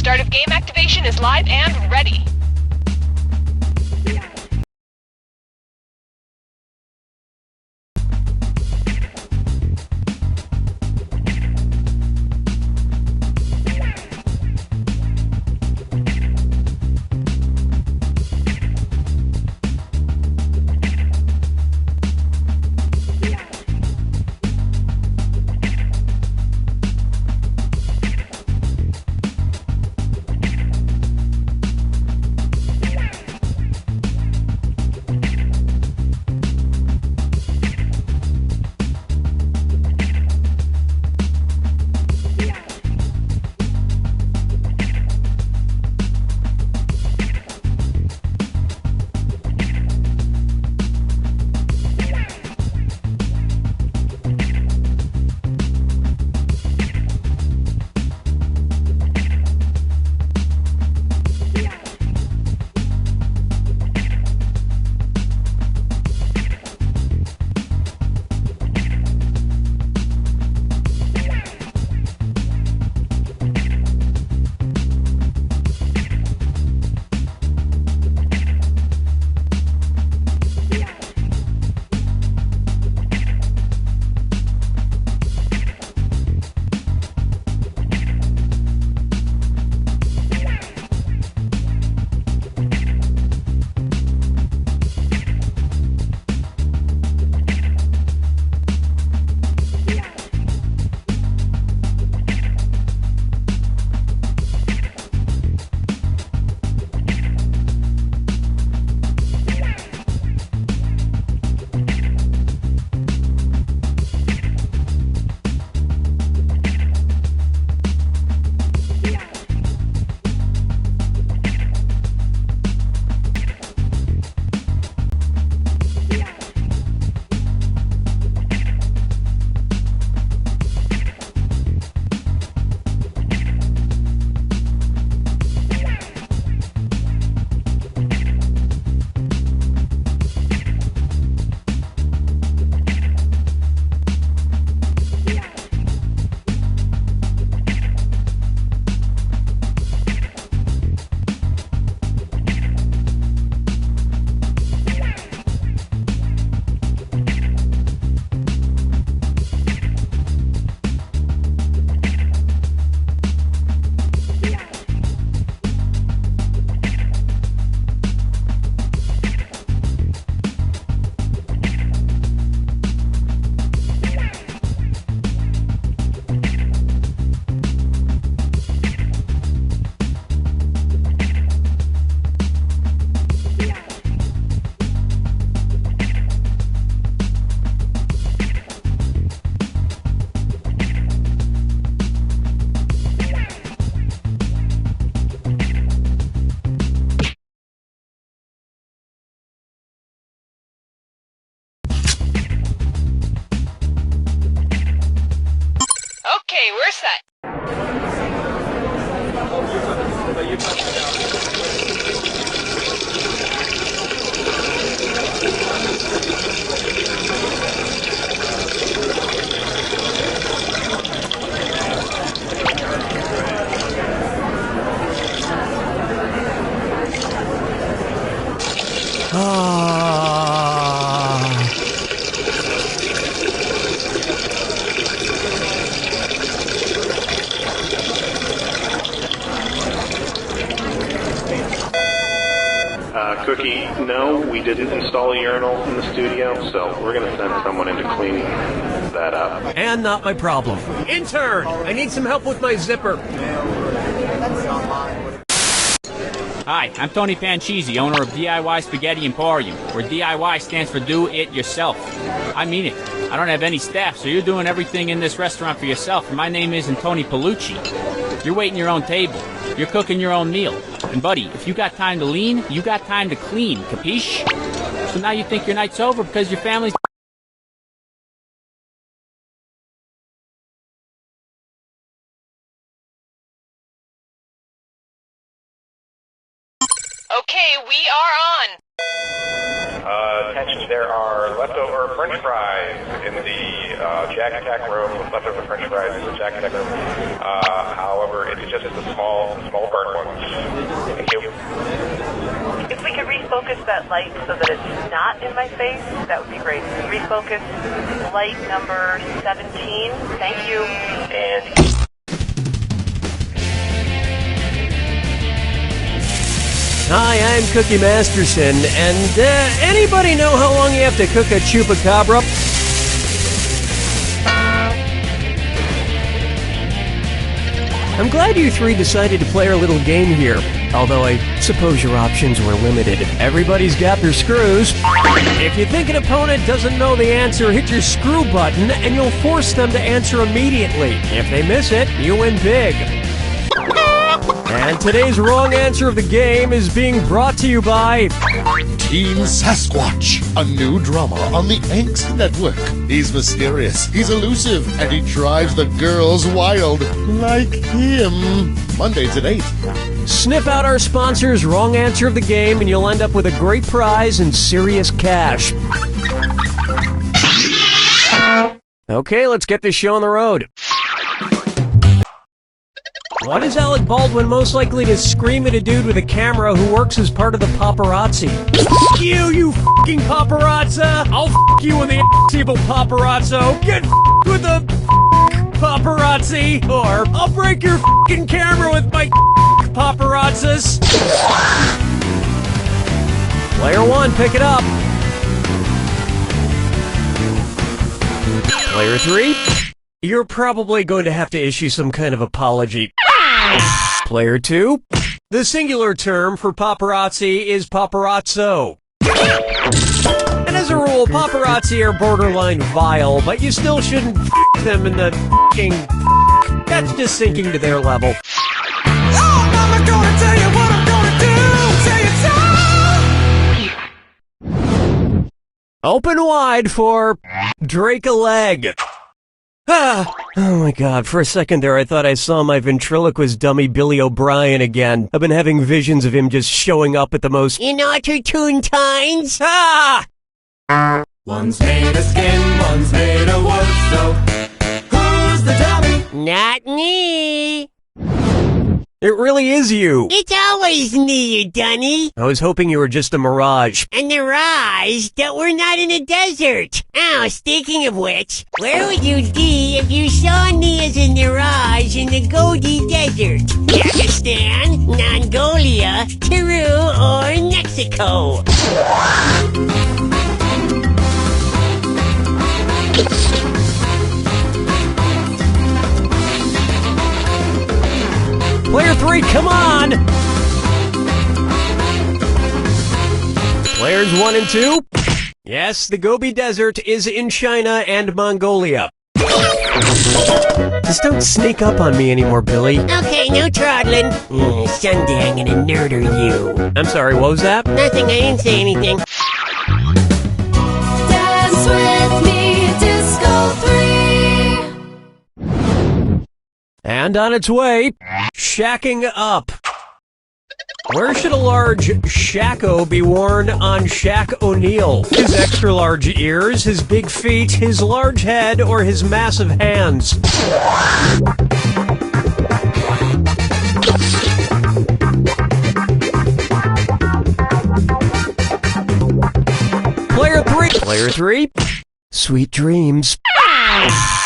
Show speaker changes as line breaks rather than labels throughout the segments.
Start of game activation is live and ready. Okay, we're set.
Cookie, no, we didn't install a urinal in the studio, so we're going to send someone in to clean that up.
And not my problem. Intern, I need some help with my zipper.
Hi, I'm Tony Panchisi, owner of DIY Spaghetti Emporium, where DIY stands for Do It Yourself. I mean it. I don't have any staff, so you're doing everything in this restaurant for yourself, and my name isn't Tony Palucci. You're waiting your own table. You're cooking your own meal. And buddy, if you got time to lean, you got time to clean, capiche? So now you think your night's over because your family's...
Okay, we are on.
attention, there are leftover French fries in the Jack Attack room, leftover French fries in the Jack Attack room. However, it's just the small burnt ones. Thank you.
If we could refocus that light so that it's not in my face, that would be great. Refocus light number 17. Thank you.
And
Hi, I'm Cookie Masterson, and anybody know how long you have to cook a chupacabra? I'm glad you three decided to play our little game here, although I suppose your options were limited. Everybody's got their screws. If you think an opponent doesn't know the answer, hit your screw button, and you'll force them to answer immediately. If they miss it, you win big. And today's wrong answer of the game is being brought to you by
Team Sasquatch, a new drama on the Angst Network. He's mysterious, he's elusive, and he drives the girls wild. Like him. Mondays at 8.
Sniff out our sponsor's wrong answer of the game, and you'll end up with a great prize and serious cash. Okay, let's get this show on the road. What is Alec Baldwin most likely to scream at a dude with a camera who works as part of the paparazzi? F*** you f***ing paparazza! I'll f*** you in the evil paparazzo! Get f***ed with the paparazzi! Or, I'll break your f***ing camera with my paparazzas! Player 1, pick it up! Player 3, you're probably going to have to issue some kind of apology. Player 2, the singular term for paparazzi is paparazzo. And as a rule, paparazzi are borderline vile, but you still shouldn't f*** them in the f***ing... That's just sinking to their level. Oh, I'm gonna tell you what I'm gonna do! Tell you so! Open wide for Drake a leg. Ah! Oh my god, for a second there I thought I saw my ventriloquist dummy Billy O'Brien again. I've been having visions of him just showing up at the most inopportune times. Ah!
One's made of skin, one's made of wood, so who's the dummy?
Not me! It really is you.
It's always me, you dunny.
I was hoping you were just a mirage.
A mirage? That we're not in a desert. Oh, speaking of which, where would you be if you saw me as a mirage in the Gobi Desert? Pakistan, Mongolia, Peru, or Mexico?
Player 3, come on! Players 1 and 2? Yes, the Gobi Desert is in China and Mongolia. Just don't sneak up on me anymore, Billy.
Okay, no trottling. Someday I'm gonna murder you.
I'm sorry, what was that?
Nothing, I didn't say anything.
Dance with me, Disco 3.
And on its way, shacking up. Where should a large shacko be worn on Shaq O'Neal? His extra large ears, his big feet, his large head, or his massive hands? Player 3, sweet dreams.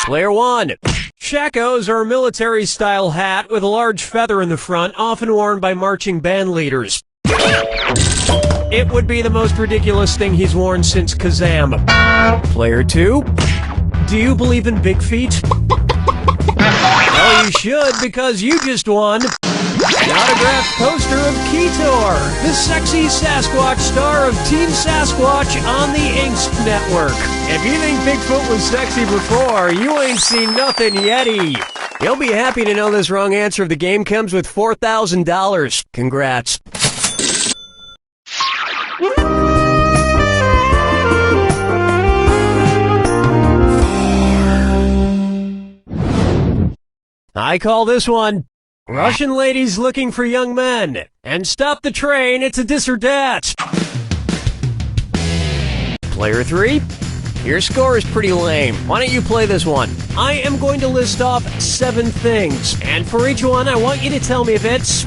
Player 1, Shackos are a military-style hat with a large feather in the front, often worn by marching band leaders. It would be the most ridiculous thing he's worn since Kazam. Player 2, do you believe in big feet? Well, you should, because you just won an autographed poster of Ketor, the sexy Sasquatch star of Team Sasquatch on the Angst Network. If you think Bigfoot was sexy before, you ain't seen nothing yetty. You'll be happy to know this wrong answer of the game comes with $4,000. Congrats. I call this one Russian ladies looking for young men. And stop the train, it's a dis or dat. Player 3, your score is pretty lame. Why don't you play this one? I am going to list off 7 things, and for each one, I want you to tell me if it's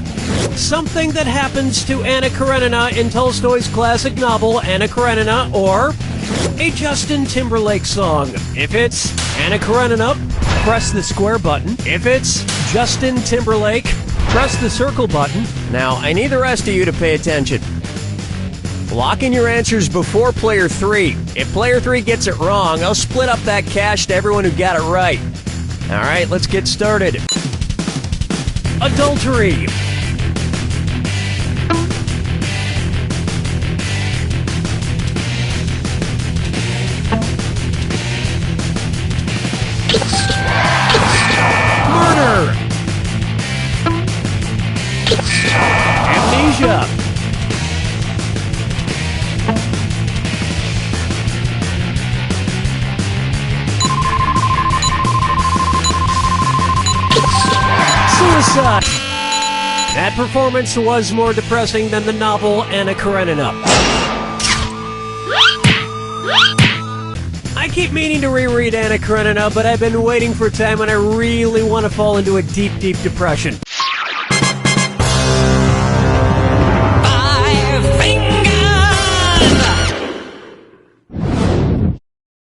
something that happens to Anna Karenina in Tolstoy's classic novel, Anna Karenina, or a Justin Timberlake song. If it's Anna Karenina, press the square button. If it's Justin Timberlake, press the circle button. Now, I need the rest of you to pay attention. Lock in your answers before Player 3. If Player 3 gets it wrong, I'll split up that cash to everyone who got it right. Alright, let's get started. Adultery. Murder. Amnesia. Suicide. That performance was more depressing than the novel Anna Karenina. I keep meaning to reread Anna Karenina, but I've been waiting for a time when I really want to fall into a deep, deep depression. 5 fingers!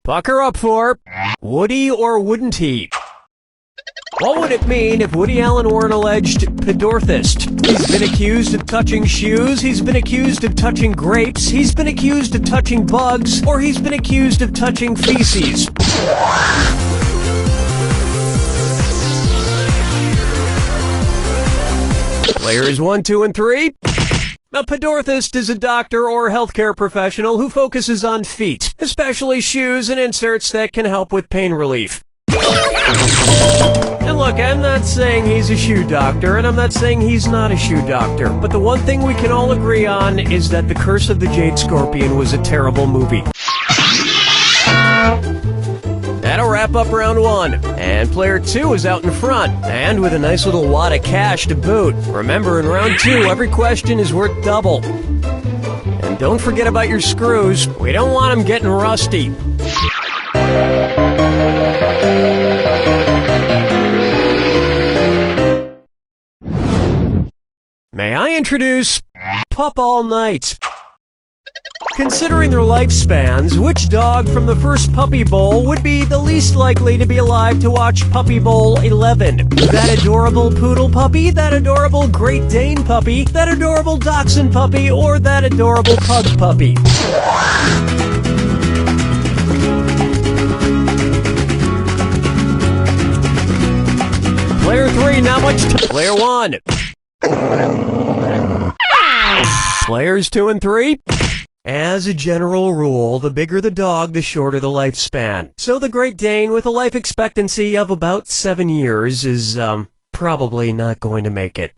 Pucker up for Woody or wouldn't he? What would it mean if Woody Allen were an alleged pedorthist? He's been accused of touching shoes, he's been accused of touching grapes, he's been accused of touching bugs, or he's been accused of touching feces. Players 1, 2, and 3. A pedorthist is a doctor or healthcare professional who focuses on feet, especially shoes and inserts that can help with pain relief. And look, I'm not saying he's a shoe doctor, and I'm not saying he's not a shoe doctor, but the one thing we can all agree on is that The Curse of the Jade Scorpion was a terrible movie. That'll wrap up round 1, and Player 2 is out in front, and with a nice little wad of cash to boot. Remember, in round 2, every question is worth double. And don't forget about your screws. We don't want them getting rusty. May I introduce Pup All Night? Considering their lifespans, which dog from the first Puppy Bowl would be the least likely to be alive to watch Puppy Bowl 11? That adorable poodle puppy, that adorable Great Dane puppy, that adorable Dachshund puppy, or that adorable pug puppy? Player 3, not much time. Player 1. Players 2 and 3. As a general rule, the bigger the dog, the shorter the lifespan. So the Great Dane, with a life expectancy of about 7 years, is, probably not going to make it.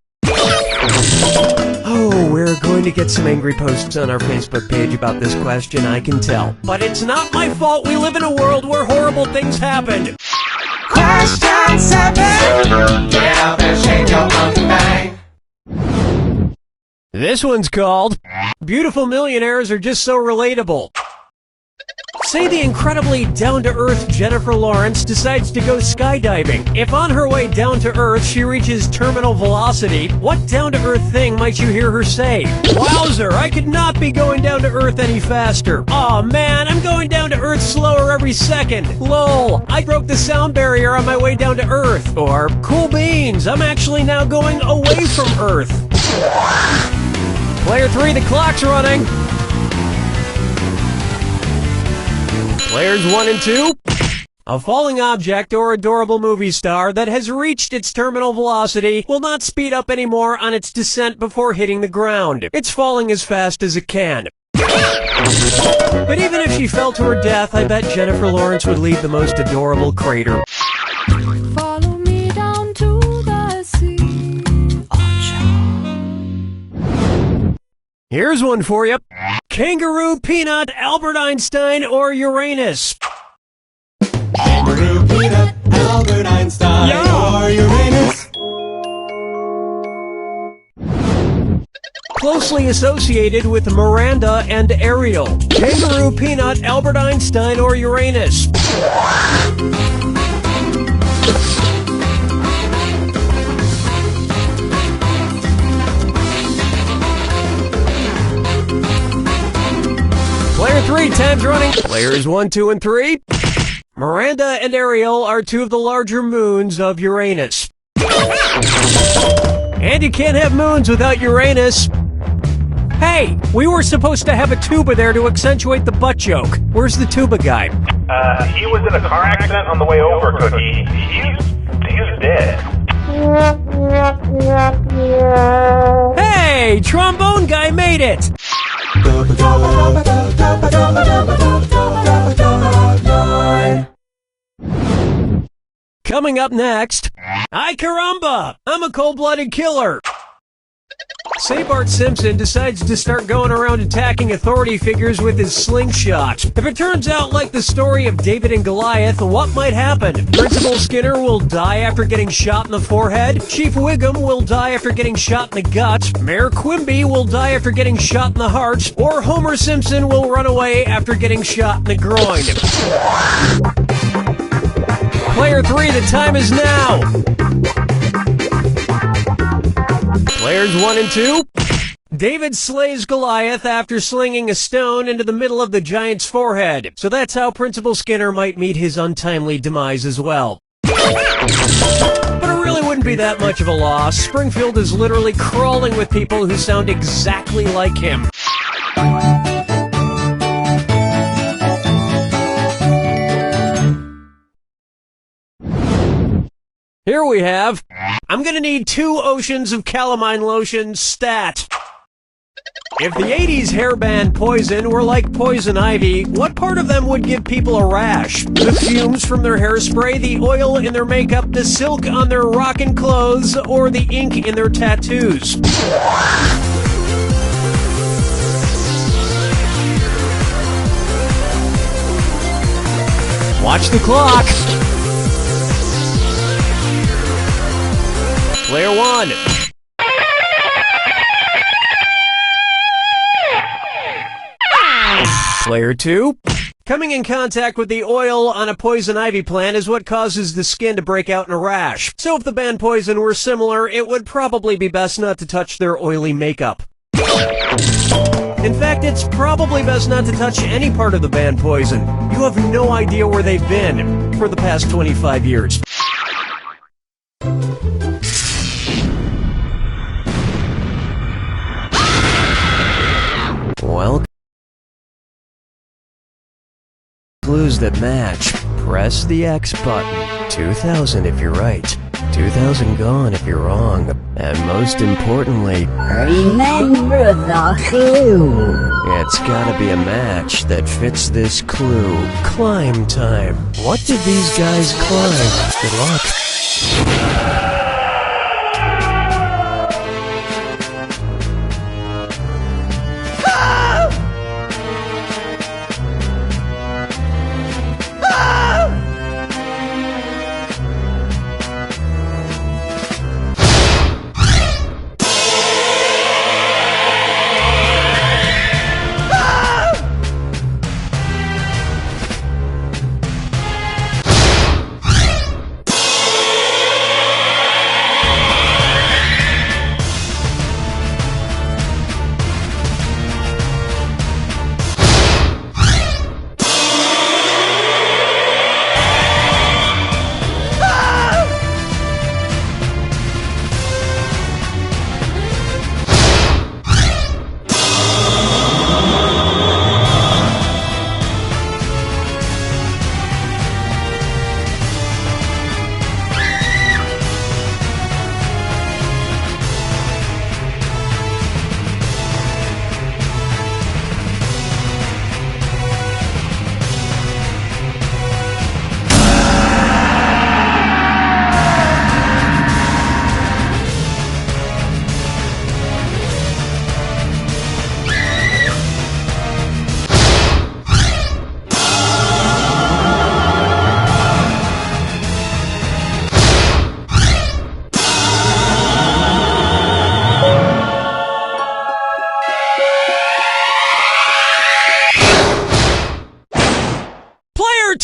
Oh, we're going to get some angry posts on our Facebook page about this question, I can tell. But it's not my fault we live in a world where horrible things happen.
Question 7. Get up and shake your monkey bang.
This one's called Beautiful Millionaires Are Just So Relatable. Say the incredibly down-to-earth Jennifer Lawrence decides to go skydiving. If on her way down to Earth she reaches terminal velocity, what down-to-earth thing might you hear her say? Wowzer, I could not be going down to Earth any faster. Aw man, I'm going down to Earth slower every second. Lol, I broke the sound barrier on my way down to Earth. Or, cool beans, I'm actually now going away from Earth. Player 3, the clock's running. Players 1 and 2. A falling object or adorable movie star that has reached its terminal velocity will not speed up anymore on its descent before hitting the ground. It's falling as fast as it can. But even if she fell to her death, I bet Jennifer Lawrence would leave the most adorable crater.
Follow me down to the sea.
Here's one for you. Kangaroo, Peanut, Albert Einstein, or Uranus?
Kangaroo, Peanut, Albert Einstein, or Uranus.
closely associated with Miranda and Ariel? Kangaroo, Peanut, Albert Einstein, or Uranus? Player 3, time's running. Players 1, 2, and 3. Miranda and Ariel are two of the larger moons of Uranus. And you can't have moons without Uranus. Hey, we were supposed to have a tuba there to accentuate the butt joke. Where's the tuba guy?
He was in a car accident on the way over, Cookie. He's dead.
Hey, trombone guy made it! Coming up next, ay caramba, I'm a cold-blooded killer. Say Bart Simpson decides to start going around attacking authority figures with his slingshot. If it turns out like the story of David and Goliath, what might happen? Principal Skinner will die after getting shot in the forehead. Chief Wiggum will die after getting shot in the gut. Mayor Quimby will die after getting shot in the heart. Or Homer Simpson will run away after getting shot in the groin. Player 3, the time is now. Players 1 and 2. David slays Goliath after slinging a stone into the middle of the giant's forehead. So that's how Principal Skinner might meet his untimely demise as well. But it really wouldn't be that much of a loss. Springfield is literally crawling with people who sound exactly like him. Here we have, I'm gonna need 2 oceans of calamine lotion stat. If the 80s hair band Poison were like poison ivy, what part of them would give people a rash? The fumes from their hairspray, the oil in their makeup, the silk on their rockin' clothes, or the ink in their tattoos? Watch the clock. Player 1. Player 2. Coming in contact with the oil on a poison ivy plant is what causes the skin to break out in a rash. So if the band Poison were similar, it would probably be best not to touch their oily makeup. In fact, it's probably best not to touch any part of the band Poison. You have no idea where they've been for the past 25 years. Well, clues that match. Press the X button. 2000 if you're right. 2000 gone if you're wrong. And most importantly,
remember the clue.
It's gotta be a match that fits this clue. Climb time. What did these guys climb? Good luck.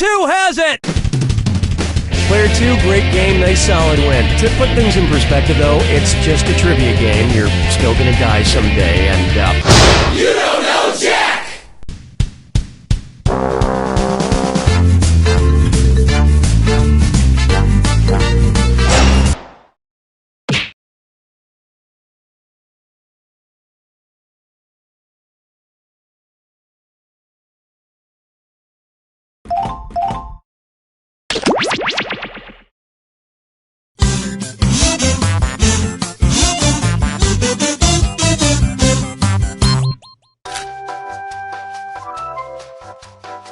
2 has it! Player 2, great game, nice solid win. To put things in perspective, though, it's just a trivia game. You're still gonna die someday, and,
You don't know Jack!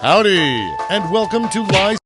Howdy, and welcome to Lies